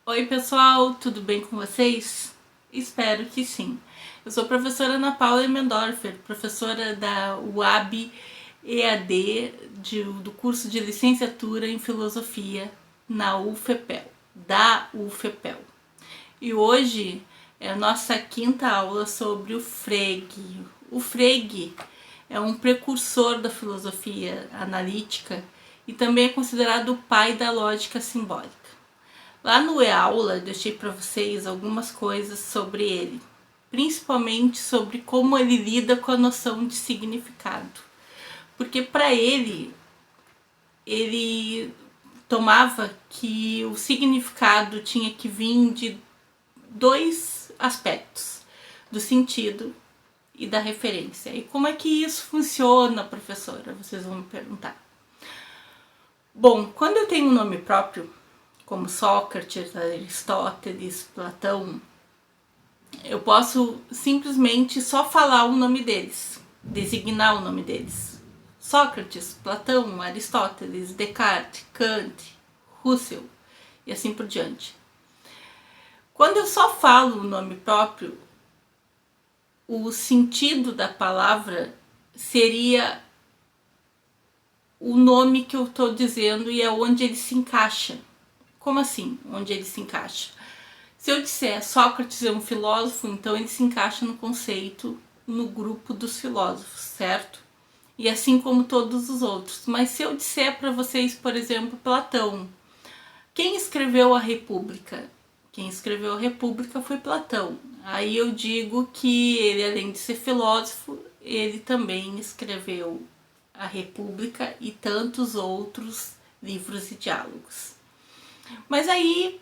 Oi pessoal, tudo bem com vocês? Espero que sim. Eu sou a professora Ana Paula Mendorfer, professora da UAB EAD do curso de licenciatura em filosofia na UFPEL, da UFPEL. E hoje é a nossa quinta aula sobre o Frege. O Frege é um precursor da filosofia analítica e também é considerado o pai da lógica simbólica. Lá no e-aula deixei para vocês algumas coisas sobre ele, principalmente sobre como ele lida com a noção de significado. Porque para ele tomava que o significado tinha que vir de dois aspectos, do sentido e da referência. E como é que isso funciona, professora? Vocês vão me perguntar. Bom, quando eu tenho um nome próprio, como Sócrates, Aristóteles, Platão, eu posso simplesmente só falar o nome deles, designar o nome deles. Sócrates, Platão, Aristóteles, Descartes, Kant, Russell e assim por diante. Quando eu só falo o nome próprio, o sentido da palavra seria o nome que eu estou dizendo e é onde ele se encaixa. Como assim, onde ele se encaixa? Se eu disser Sócrates é um filósofo, então ele se encaixa no conceito, no grupo dos filósofos, certo? E assim como todos os outros. Mas se eu disser para vocês, por exemplo, Platão, quem escreveu a República? Quem escreveu a República foi Platão. Aí eu digo que ele, além de ser filósofo, ele também escreveu a República e tantos outros livros e diálogos. Mas aí,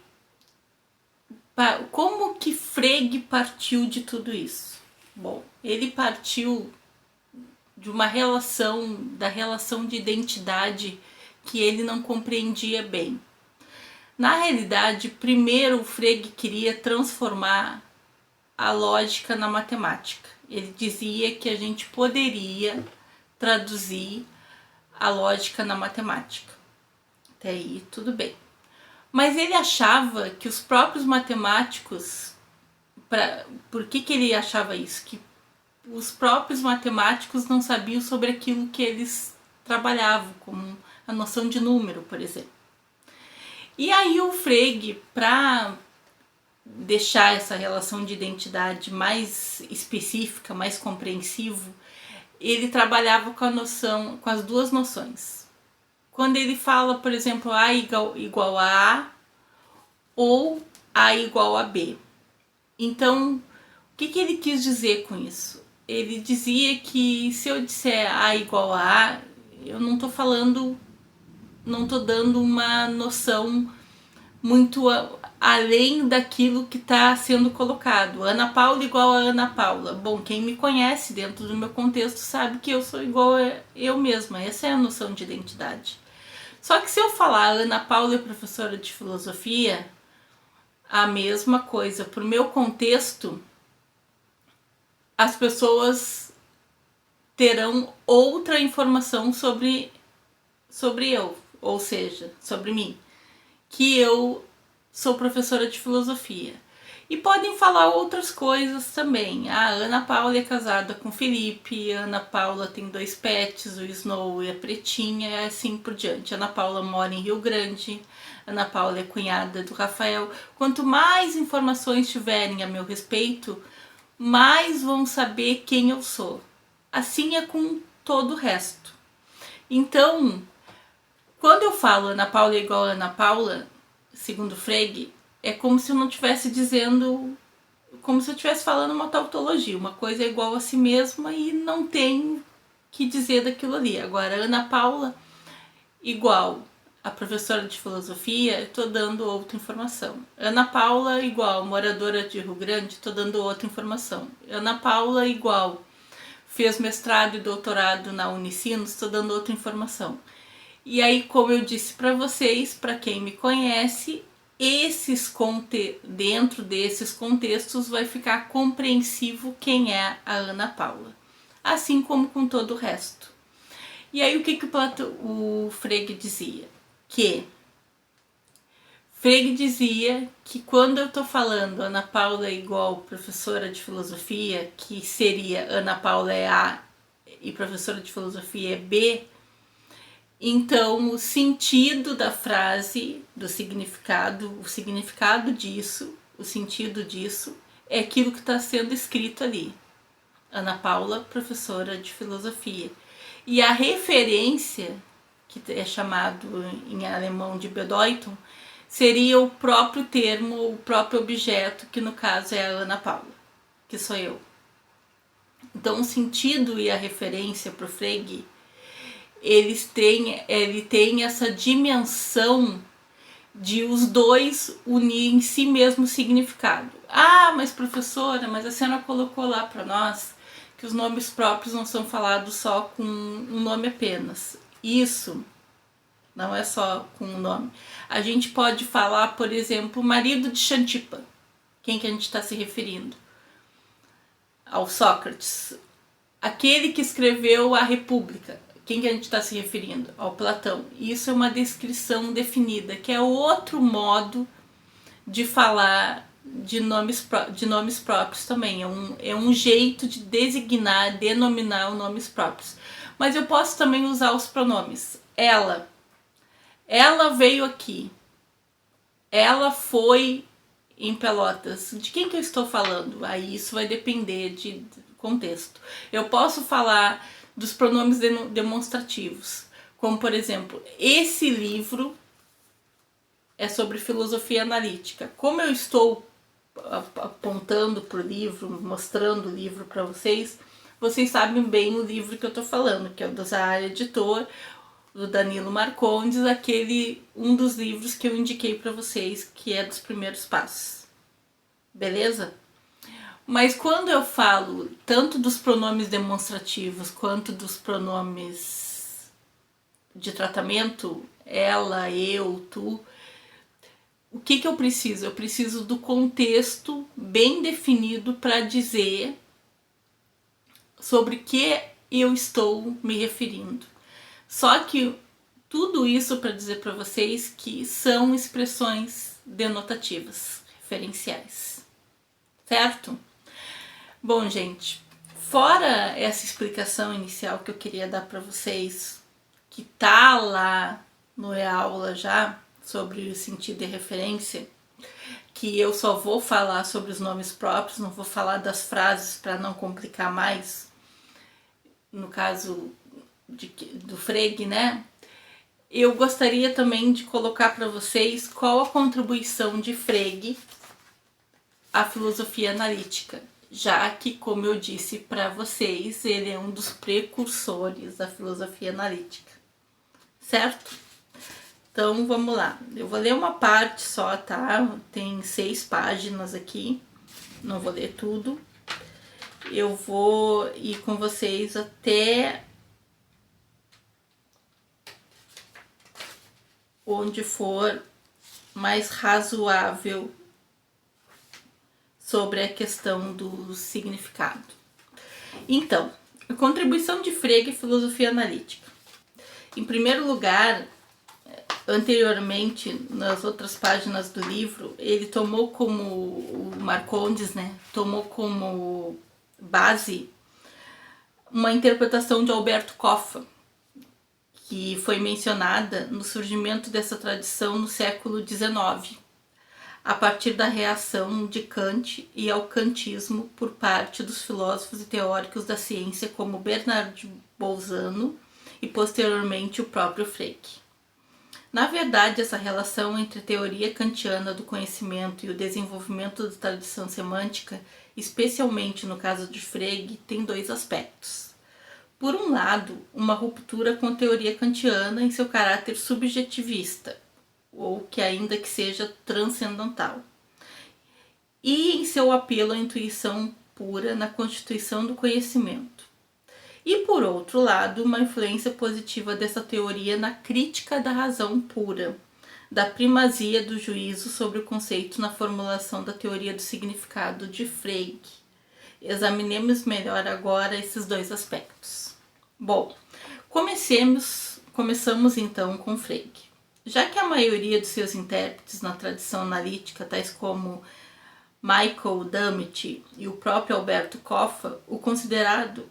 como que Frege partiu de tudo isso? Bom, ele partiu de uma relação, da relação de identidade que ele não compreendia bem. Na realidade, primeiro o Frege queria transformar a lógica na matemática. Ele dizia que a gente poderia traduzir a lógica na matemática. Até aí, tudo bem. Mas ele achava que os próprios matemáticos, por que ele achava isso? Que os próprios matemáticos não sabiam sobre aquilo que eles trabalhavam, como a noção de número, por exemplo. E aí o Frege, para deixar essa relação de identidade mais específica, mais compreensivo, ele trabalhava com a noção, com as duas noções. Quando ele fala, por exemplo, A igual a A ou A igual a B. Então, o que ele quis dizer com isso? Ele dizia que se eu disser A igual a A, eu não estou falando, não estou dando uma noção muito além daquilo que está sendo colocado. Ana Paula igual a Ana Paula. Bom, quem me conhece dentro do meu contexto sabe que eu sou igual a eu mesma. Essa é a noção de identidade. Só que se eu falar Ana Paula é professora de filosofia, a mesma coisa. Para o meu contexto, as pessoas terão outra informação sobre eu, ou seja, sobre mim, que eu sou professora de filosofia. E podem falar outras coisas também. A Ana Paula é casada com Felipe, a Ana Paula tem 2 pets, o Snow e a Pretinha, e assim por diante. A Ana Paula mora em Rio Grande, a Ana Paula é cunhada do Rafael. Quanto mais informações tiverem a meu respeito, mais vão saber quem eu sou. Assim é com todo o resto. Então, quando eu falo Ana Paula é igual a Ana Paula, segundo Frege, é como se eu não estivesse dizendo, como se eu estivesse falando uma tautologia, uma coisa é igual a si mesma e não tem que dizer daquilo ali. Agora, Ana Paula igual a professora de filosofia, estou dando outra informação. Ana Paula igual moradora de Rio Grande, estou dando outra informação. Ana Paula igual fez mestrado e doutorado na Unicinos, estou dando outra informação. E aí, como eu disse para vocês, para quem me conhece, dentro desses contextos vai ficar compreensivo quem é a Ana Paula, assim como com todo o resto. E aí o que o Frege dizia? Que Frege dizia que quando eu estou falando Ana Paula é igual professora de filosofia, que seria Ana Paula é A e professora de filosofia é B, então o sentido da frase, do significado, o significado disso, o sentido disso, é aquilo que está sendo escrito ali. Ana Paula, professora de filosofia. E a referência, que é chamado em alemão de Bedeutung, seria o próprio termo, o próprio objeto, que no caso é a Ana Paula, que sou eu. Então o sentido e a referência para o Frege, ele tem essa dimensão de os dois unir em si mesmo o significado. Ah, mas professora, mas a senhora colocou lá para nós que os nomes próprios não são falados só com um nome apenas. Isso não é só com um nome. A gente pode falar, por exemplo, o marido de Xantipa. Quem que a gente está se referindo? Ao Sócrates. Aquele que escreveu a República. Quem que a gente está se referindo? Ao Platão. Isso é uma descrição definida, que é outro modo de falar de nomes próprios também. É um jeito de designar, denominar os nomes próprios. Mas eu posso também usar os pronomes. Ela veio aqui. Ela foi em Pelotas. De quem que eu estou falando? Aí isso vai depender de contexto. Eu posso falar dos pronomes demonstrativos, como por exemplo, esse livro é sobre filosofia analítica. Como eu estou apontando para o livro, mostrando o livro para vocês, vocês sabem bem o livro que eu estou falando, que é o da Zahara Editor, do Danilo Marcondes, um dos livros que eu indiquei para vocês, que é dos primeiros passos. Beleza? Mas quando eu falo tanto dos pronomes demonstrativos quanto dos pronomes de tratamento, ela, eu, tu, o que eu preciso? Eu preciso do contexto bem definido para dizer sobre que eu estou me referindo. Só que tudo isso para dizer para vocês que são expressões denotativas, referenciais, certo? Bom, gente, fora essa explicação inicial que eu queria dar para vocês, que tá lá no e-aula já, sobre o sentido e referência, que eu só vou falar sobre os nomes próprios, não vou falar das frases para não complicar mais, no caso do Frege, né? Eu gostaria também de colocar para vocês qual a contribuição de Frege à filosofia analítica, já que, como eu disse para vocês, ele é um dos precursores da filosofia analítica, certo? Então vamos lá, eu vou ler uma parte só, tá? Tem 6 páginas aqui, não vou ler tudo. Eu vou ir com vocês até onde for mais razoável sobre a questão do significado. Então, a contribuição de Frege à filosofia analítica. Em primeiro lugar, anteriormente, nas outras páginas do livro, ele tomou como, o Marcondes, né, tomou como base uma interpretação de Alberto Koffa, que foi mencionada no surgimento dessa tradição no século XIX, a partir da reação de Kant e ao kantismo por parte dos filósofos e teóricos da ciência como Bernard Bolzano e posteriormente o próprio Frege. Na verdade, essa relação entre a teoria kantiana do conhecimento e o desenvolvimento da tradição semântica, especialmente no caso de Frege, tem 2 aspectos. Por um lado, uma ruptura com a teoria kantiana em seu caráter subjetivista, ou que ainda que seja transcendental, e em seu apelo à intuição pura na constituição do conhecimento. E por outro lado, uma influência positiva dessa teoria na crítica da razão pura, da primazia do juízo sobre o conceito na formulação da teoria do significado de Frege. Examinemos melhor agora esses 2 aspectos. Bom, começamos então com Frege. Já que a maioria dos seus intérpretes na tradição analítica, tais como Michael Dummett e o próprio Alberto Coffa, o consideram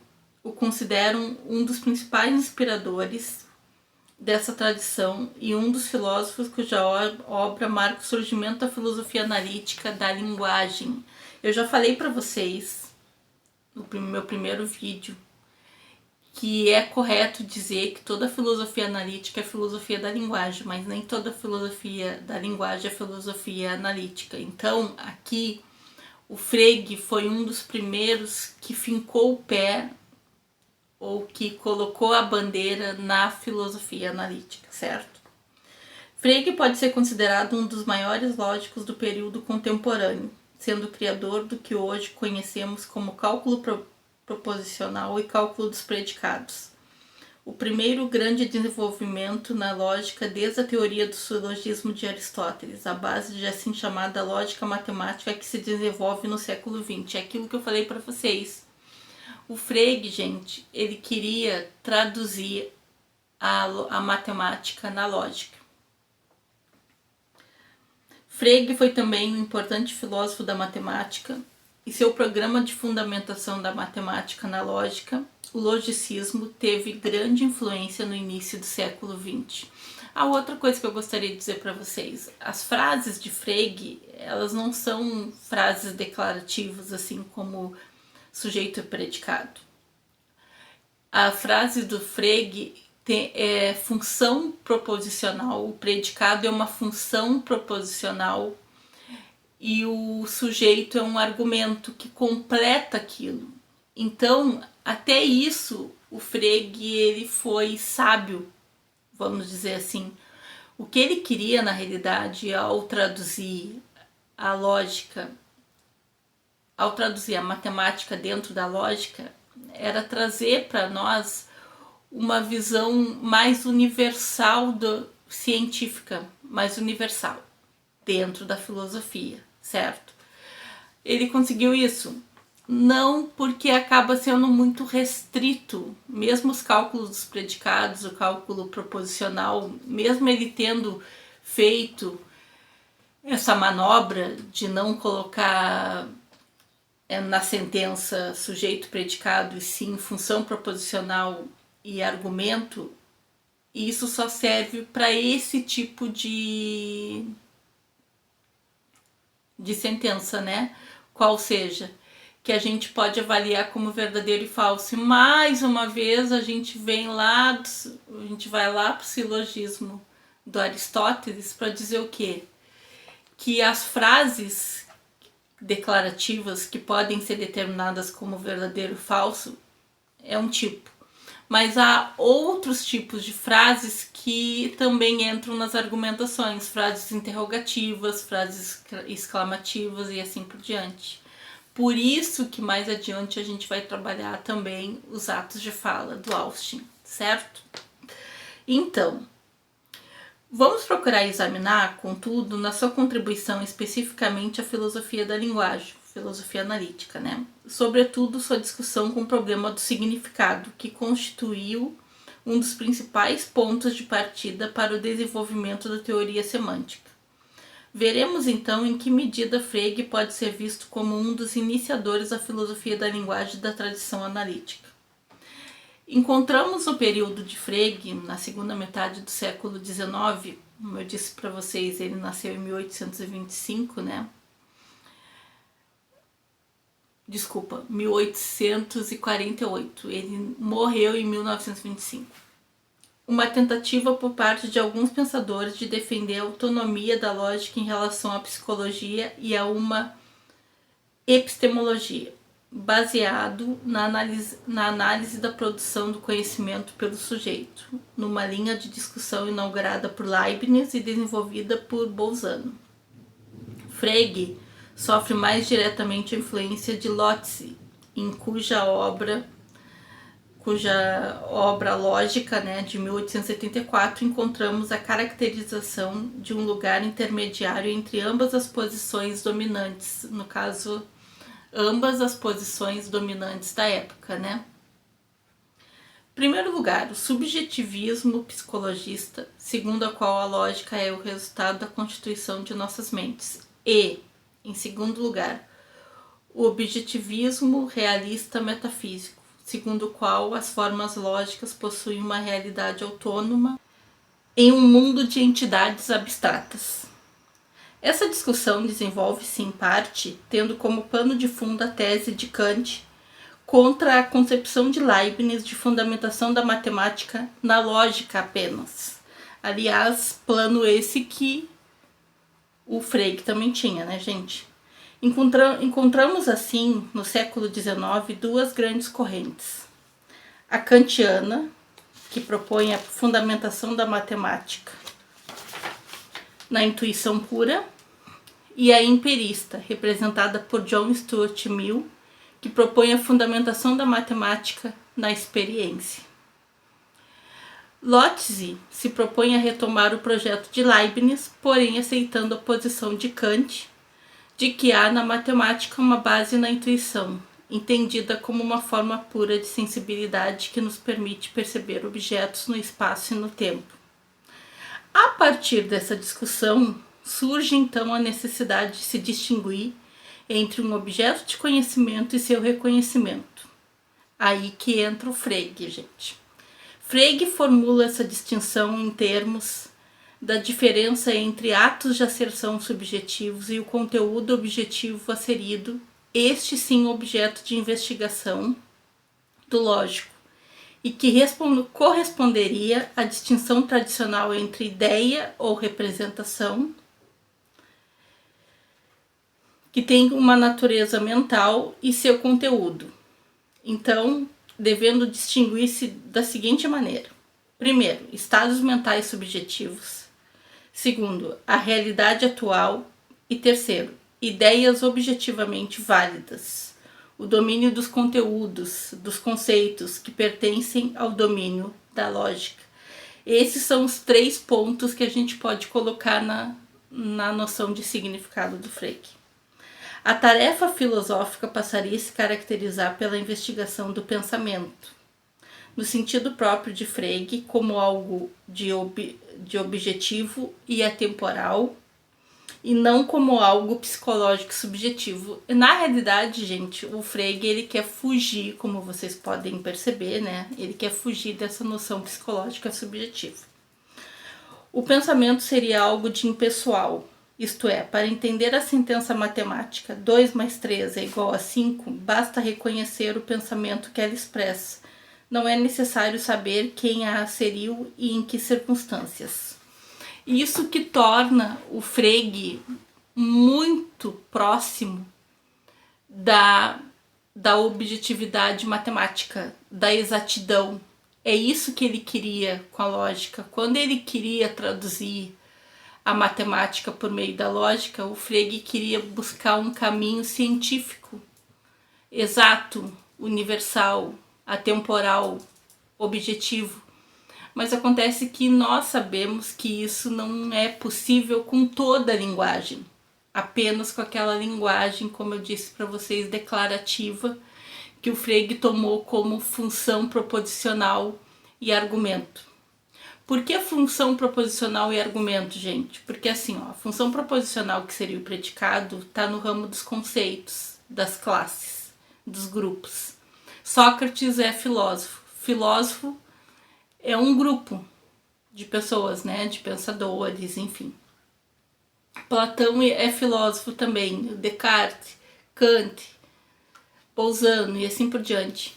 um dos principais inspiradores dessa tradição e um dos filósofos cuja obra marca o surgimento da filosofia analítica da linguagem. Eu já falei para vocês no meu primeiro vídeo que é correto dizer que toda filosofia analítica é filosofia da linguagem, mas nem toda filosofia da linguagem é filosofia analítica. Então, aqui, o Frege foi um dos primeiros que fincou o pé ou que colocou a bandeira na filosofia analítica, certo? Frege pode ser considerado um dos maiores lógicos do período contemporâneo, sendo o criador do que hoje conhecemos como cálculo proposicional e cálculo dos predicados. O primeiro grande desenvolvimento na lógica desde a teoria do silogismo de Aristóteles, a base de assim chamada lógica matemática que se desenvolve no século XX. É aquilo que eu falei para vocês. O Frege, gente, ele queria traduzir a matemática na lógica. Frege foi também um importante filósofo da matemática e seu programa de fundamentação da matemática na lógica, o logicismo, teve grande influência no início do século XX. A outra coisa que eu gostaria de dizer para vocês, as frases de Frege, elas não são frases declarativas assim como sujeito e predicado. A frase do Frege é função proposicional, o predicado é uma função proposicional e o sujeito é um argumento que completa aquilo. Então, até isso, o Frege ele foi sábio, vamos dizer assim. O que ele queria, na realidade, ao traduzir a lógica, ao traduzir a matemática dentro da lógica, era trazer para nós uma visão mais universal científica, mais universal, dentro da filosofia, certo? Ele conseguiu isso? Não, porque acaba sendo muito restrito, mesmo os cálculos dos predicados, o cálculo proposicional, mesmo ele tendo feito essa manobra de não colocar na sentença sujeito predicado e sim função proposicional e argumento, isso só serve para esse tipo de sentença, né? Qual seja, que a gente pode avaliar como verdadeiro e falso. E mais uma vez a gente vai lá para o silogismo do Aristóteles para dizer o quê? Que as frases declarativas que podem ser determinadas como verdadeiro e falso é um tipo. Mas há outros tipos de frases que também entram nas argumentações, frases interrogativas, frases exclamativas e assim por diante. Por isso que mais adiante a gente vai trabalhar também os atos de fala do Austin, certo? Então, vamos procurar examinar, contudo, na sua contribuição especificamente à filosofia da linguagem, filosofia analítica, né? Sobretudo sua discussão com o problema do significado, que constituiu um dos principais pontos de partida para o desenvolvimento da teoria semântica. Veremos então em que medida Frege pode ser visto como um dos iniciadores da filosofia da linguagem da tradição analítica. Encontramos no período de Frege, na segunda metade do século XIX, como eu disse para vocês, ele nasceu em 1825, né? 1848, ele morreu em 1925. Uma tentativa por parte de alguns pensadores de defender a autonomia da lógica em relação à psicologia e a uma epistemologia, baseado na análise da produção do conhecimento pelo sujeito, numa linha de discussão inaugurada por Leibniz e desenvolvida por Bolzano. Frege sofre mais diretamente a influência de Lotze, em cuja obra lógica, né, de 1874, encontramos a caracterização de um lugar intermediário entre ambas as posições dominantes, no caso, ambas as posições dominantes da época, né? primeiro lugar, o subjetivismo psicologista, segundo a qual a lógica é o resultado da constituição de nossas mentes. E, em segundo lugar, o objetivismo realista metafísico, segundo o qual as formas lógicas possuem uma realidade autônoma em um mundo de entidades abstratas. Essa discussão desenvolve-se, em parte, tendo como pano de fundo a tese de Kant contra a concepção de Leibniz de fundamentação da matemática na lógica apenas. Aliás, plano esse que o Frege também tinha, né, gente? Encontramos, assim, no século XIX, duas grandes correntes. A kantiana, que propõe a fundamentação da matemática na intuição pura, e a empirista, representada por John Stuart Mill, que propõe a fundamentação da matemática na experiência. Lotze se propõe a retomar o projeto de Leibniz, porém aceitando a posição de Kant de que há na matemática uma base na intuição, entendida como uma forma pura de sensibilidade que nos permite perceber objetos no espaço e no tempo. A partir dessa discussão, surge então a necessidade de se distinguir entre um objeto de conhecimento e seu reconhecimento. Aí que entra o Frege, gente. Frege formula essa distinção em termos da diferença entre atos de asserção subjetivos e o conteúdo objetivo asserido, este sim objeto de investigação do lógico, e que corresponderia à distinção tradicional entre ideia ou representação, que tem uma natureza mental, e seu conteúdo. Então, devendo distinguir-se da seguinte maneira: primeiro, estados mentais subjetivos; segundo, a realidade atual; e terceiro, ideias objetivamente válidas, o domínio dos conteúdos, dos conceitos que pertencem ao domínio da lógica. Esses são os 3 pontos que a gente pode colocar na noção de significado do Frege. A tarefa filosófica passaria a se caracterizar pela investigação do pensamento, no sentido próprio de Frege, como algo de objetivo e atemporal, e não como algo psicológico subjetivo. Na realidade, gente, o Frege, ele quer fugir, como vocês podem perceber, né? Ele quer fugir dessa noção psicológica subjetiva. O pensamento seria algo de impessoal, isto é, para entender a sentença matemática 2 mais 3 é igual a 5, basta reconhecer o pensamento que ela expressa. Não é necessário saber quem a asseriu e em que circunstâncias. Isso que torna o Frege muito próximo da objetividade matemática, da exatidão. É isso que ele queria com a lógica. Quando ele queria traduzir a matemática por meio da lógica, o Frege queria buscar um caminho científico, exato, universal, atemporal, objetivo. Mas acontece que nós sabemos que isso não é possível com toda a linguagem, apenas com aquela linguagem, como eu disse para vocês, declarativa, que o Frege tomou como função proposicional e argumento. Por que função proposicional e argumento, gente? Porque assim, ó, a função proposicional, que seria o predicado, está no ramo dos conceitos, das classes, dos grupos. Sócrates é filósofo. Filósofo é um grupo de pessoas, né, de pensadores, enfim. Platão é filósofo também, Descartes, Kant, Bolzano e assim por diante.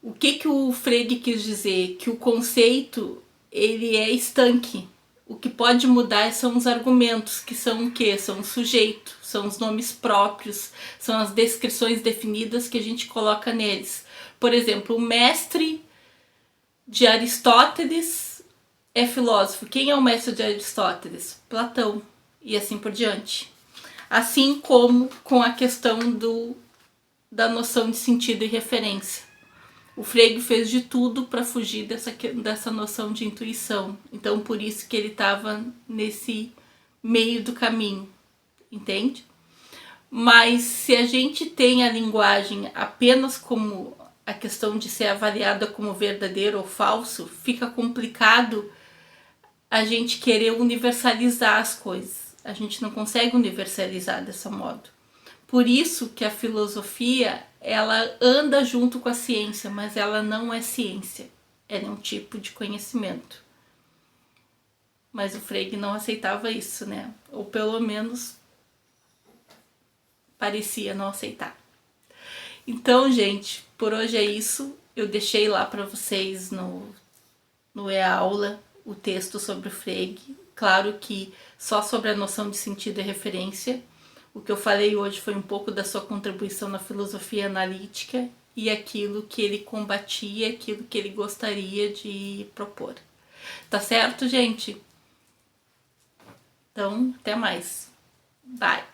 O que o Frege quis dizer? Que o conceito, ele é estanque. O que pode mudar são os argumentos, que são o quê? São o sujeito, são os nomes próprios, são as descrições definidas que a gente coloca neles. Por exemplo, o mestre de Aristóteles é filósofo. Quem é o mestre de Aristóteles? Platão, e assim por diante. Assim como com a questão da noção de sentido e referência. O Frege fez de tudo para fugir dessa noção de intuição. Então, por isso que ele estava nesse meio do caminho, entende? Mas se a gente tem a linguagem apenas como a questão de ser avaliada como verdadeiro ou falso, fica complicado a gente querer universalizar as coisas. A gente não consegue universalizar dessa modo. Por isso que a filosofia, ela anda junto com a ciência, mas ela não é ciência. Ela é um tipo de conhecimento. Mas o Frege não aceitava isso, né? Ou pelo menos parecia não aceitar. Então, gente, por hoje é isso. Eu deixei lá para vocês no e-aula o texto sobre o Frege. Claro que só sobre a noção de sentido e referência. O que eu falei hoje foi um pouco da sua contribuição na filosofia analítica e aquilo que ele combatia, aquilo que ele gostaria de propor. Tá certo, gente? Então, até mais. Bye!